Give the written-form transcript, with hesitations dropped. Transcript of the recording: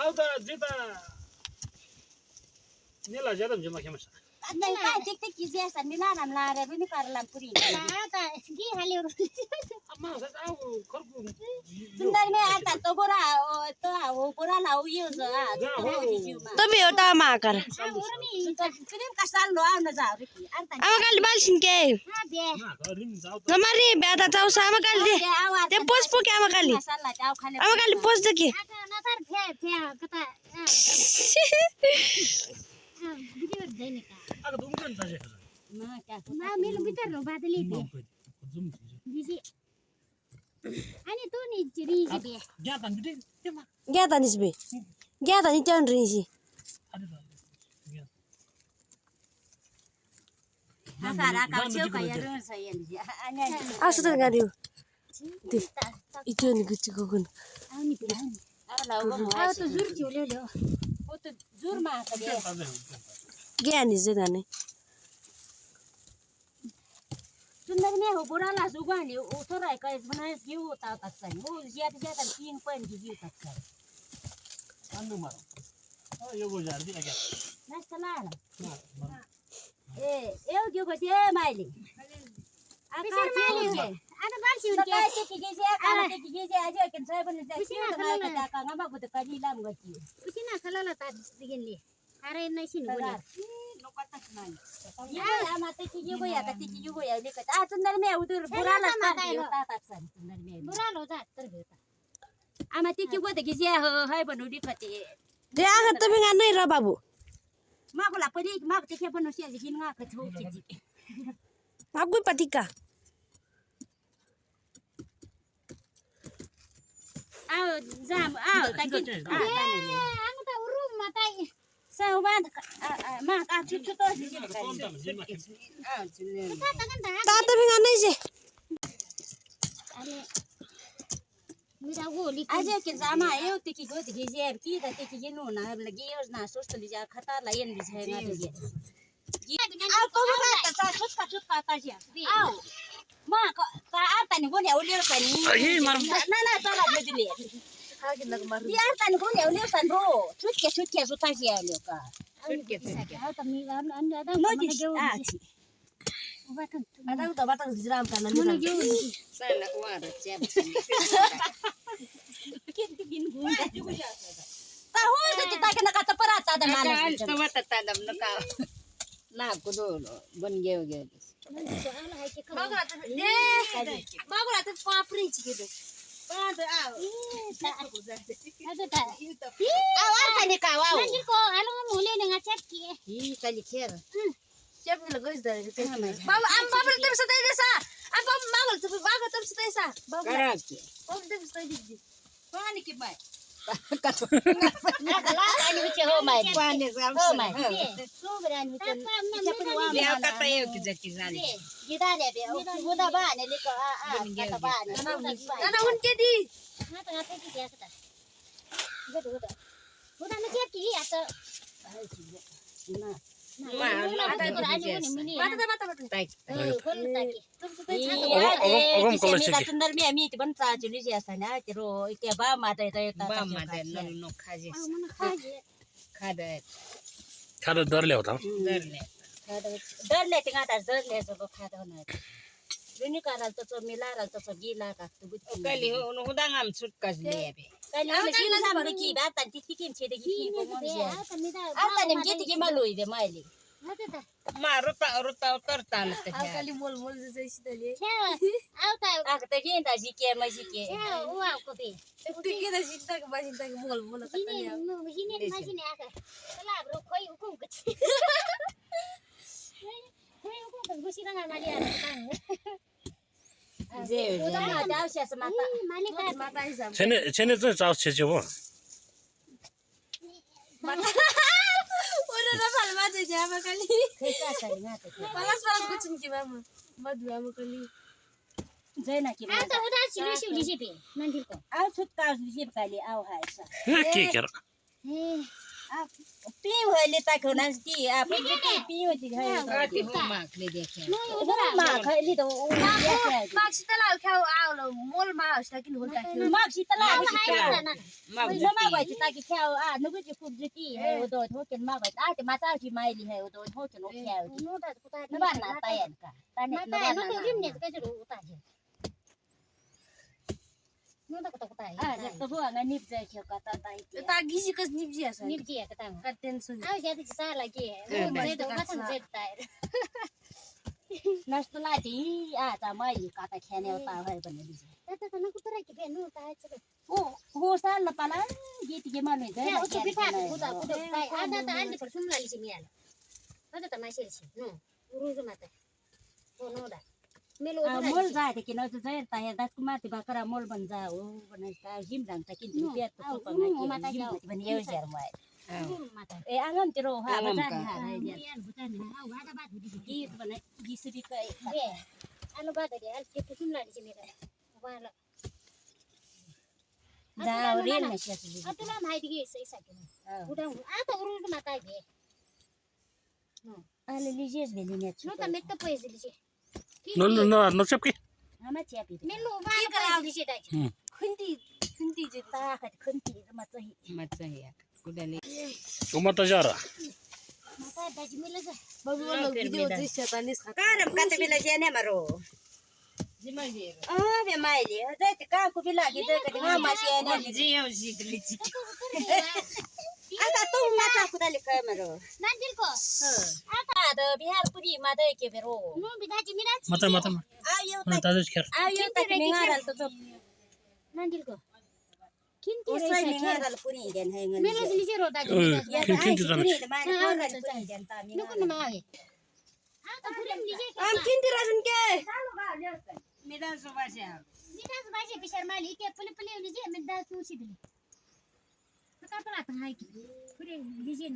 Auta zita nila jadam jema kemasa. नाही काय ते ते किती असतात मी लहान लहान बिनी करायला पुरी आता गी हालेवर Amma sa au korku. सुंदर मी आता तो बोरा तो हो बोरा लाव यूज तुम्ही होता माकर क्रीम कशाला लो आव न जाव रे की आता आम्हाला बालशिन के हा दे Na rim zau. हमारी बेटा चाव आम्हाला दे ते पोस पोके आम्हाला मसाला चाव खाले आम्हाला पोस दे की आता नतर फे फे कता बिदीवर जाईन का Aga dumkan taje. ना क्या ना मिल भीतर नो बादली दे Zum. दिसी आणि तो नी चिरी बे Jatan bide tema. घ्या तानीस बे घ्या तानी चन रिसी Ada. आता राका छेव काय यार सयन आणि असं तर गाडी ते इथून गुच्ची कोकण आणि पिला लाव आ तो जुर ठेवलेलो हो तो जोर मा का दे घ्या नि जगाने सुंदर ने हो बोरा ला सुगाने ओ थोराय काय बनाय जीव होता आता हो यात यात 3 पॉइंट जीव होता Andu maro. Oh yogo jardi aga. नसला ए एव दियो को ते माइली आका माइली आता बालशी तो काय ते की जे का ते की जे आज के साहेब ने ते का का मा को कधी लाम गती कुठे खालाला ता दिगेली अरे नाही शिन बोले लोकातच नाही या आमा ते की युगो या का ते की युगो या लेका आ सुंदर मे उदर बुरा ला तात सुंदर मे बुरा लो जात तर भेटा आमा ते की गोते की जे हाय बनवली कते ते आगत तुम्ही गा नाही र बाबू मागला पदी माग ते के बनव शेल हिन गा का ठोक की आपको पतिका आओ जाम आओ ताकी आंग ता उरुम माताई सवाद मा का छुट तो ता तुम्ही गा नाही से अरे मेरा गोली आज के जामा एव ते की गोते की जे की ते की नो ना लगी योजना सोचली जा खता ला येन बिछ है ना आओ तो का ता छुट का ता जी आओ मा का आता नि गोने उलेर पनि ना ना चला दिले हागे लग मार या आता नि गोने उलेर सन रो छुट के सुता जी आलो का आ त मी अंडा दा नो मला जी घेऊन आछि वाटन आता तो बाता जिराम का मला घेऊन साला वार चेप किती बिन गुण ता हो सती ता के नका त पराता दा माला वाटत दम नका ना कुदोलो बन गेव गेव आला आहे की बागुला त पापरीची गेले पाद आव आता ता आव आताने का वाव मंदिर को आलो मुले ने ngacak ki ही काली खेर चेप लगस दर बाबू आम बाबू तुम सतै देसा अब मागल तुम बागल तुम सतै सा करा की बाबू तुम सतै दि पानी की bye nagala ani uce ho mai पाणी जाम हो माय so berani uce देव कता येऊ की जकी झाली गीता ने बे उदा बा ने लिको कता बा ने ना उनके दी ngata ngata ki ya kata udah ngecek ki atau मा ada berani ini mini बाता बाता बाता ताई kon taki Ogom kolo मी सुंदर मी मी पण चाचली जी असा ना ते रो ते बा माता येता बा मध्ये नो खाजे mana kaje खाद Kada darle hota. धरले डरले ते गाता डरले सगळं खात होणार जुनी कराल तर मिलाराल तर गीला का तू कली हो उदांग आम सुटकाच लेबे काय नाही गीला साबर की बात ती ती छेदे की की आता मी दा आता नेम किती की मलोई दे मायली आता दा मा रुता उतरता न ते खाली मोल मोल जैसी दले auta आता ते गेंदा जी के मजी के wow ko be तू के दा जिंदा के बाजिंदा के मोल मोल ini masih ni aka kala bro koi hukum kecil koi hukum kan gusi kan mali ada जे उदा ना आवश्यक माता mali ka माता हिसाब Chene to chao cheche wo. ओरे न फलमा चाहिँ जामा खाली कैसा करे ना ते पलास पलास गुचिन की मामा मधुआ मकली जैना की auta udah sini sini sini nanti ko आउ छुटका लिजे काली आउ हायसा Ke kera. पिऊ होले ता खनास्ती आफै जति पिऊ ति है कति हो मागले देखे मा खैली त उ मागसितला ख्याउ आउल मोलमा हस्ता किन होता थियो मा सितला माग जमा गए छि ताकि ख्याउ आ नुगु जि खुब जति है ओ दो होकेन मा गए आ ते माता जि माइली है ओ दो होकेन ओ ख्याउ नबा ना तायन का ताने नबा ना आ जब तो बुआ निप जाय खे का ताई ता गिसी कस निप्जी अस का टेन्सन नस्तो लाति आ ता माइली का ता खेने उता है भने दिजे ओ हो साल न पाला गीत के मन है मोल जाए थे कि न तो जाए ता है दस कुमार ती बकरा मोल बन जा ओ बने ता जिम रंग ता कि रुपया तो सुपर ना कि बने यो शहर में ए आंगम तिरो हा बजा हा गीत बने गीसरी का जाओ रे न आले लीजिए बेली ने No sé qué. आमा च्यापी खुन्ती खुन्ती जे ता खत खन्ती म चाहिँ मच्छी कुडले ¿Cómo te llamas? बबुवा भिडियो चाहिँ तानिस कारम कते बेला जेने मरो जिमागे आ बे माइले जै त काको बिला कि जै कति मा सेने जियो जिगली जी आता तु माछा कुदाले खै मरो आता द बिहार पुरी मा दे के बेरो Mata. आयो Bueno, está desquer. आयो त निगारल त सब उसै निगारल पुरी देन है ngन ¿Quién te llama? am किन्ति Rajan के मेरा सुबह से लीजिए